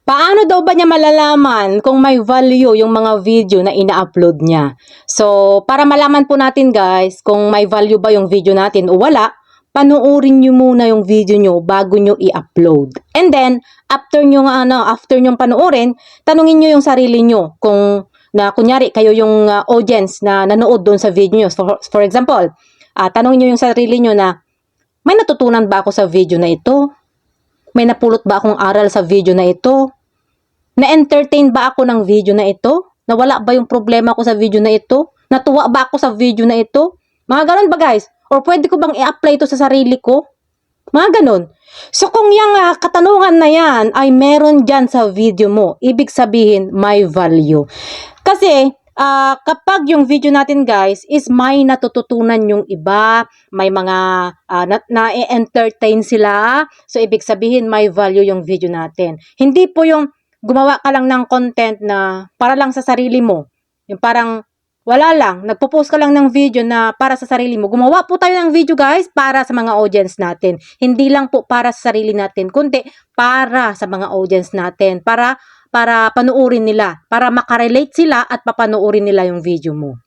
Paano daw ba niya malalaman kung may value yung mga video na ina-upload niya? So, para malaman po natin guys kung may value ba yung video natin o wala, panuorin niyo muna yung video niyo bago niyo i-upload. And then, after nyo panuorin, tanungin niyo yung sarili niyo kung kunyari kayo yung audience na nanood doon sa video niyo. For example, tanungin niyo yung sarili niyo na may natutunan ba ako sa video na ito? May napulot ba akong aral sa video na ito? Na-entertain ba ako ng video na ito? Nawala ba yung problema ko sa video na ito? Natuwa ba ako sa video na ito? Mga ganun ba guys? Or pwede ko bang i-apply ito sa sarili ko? Mga ganun. So kung yung katanungan na yan ay meron dyan sa video mo, ibig sabihin may value. Kasi kapag yung video natin guys is may natututunan yung iba, may mga na-entertain sila, so ibig sabihin may value yung video natin. Hindi po yung gumawa ka lang ng content na para lang sa sarili mo, yung parang wala lang, nagpo-post ka lang ng video na para sa sarili mo. Gumawa po tayo ng video guys para sa mga audience natin, hindi lang po para sa sarili natin, kundi para sa mga audience natin, para panuorin nila, para makarelate sila at papanoorin nila yung video mo.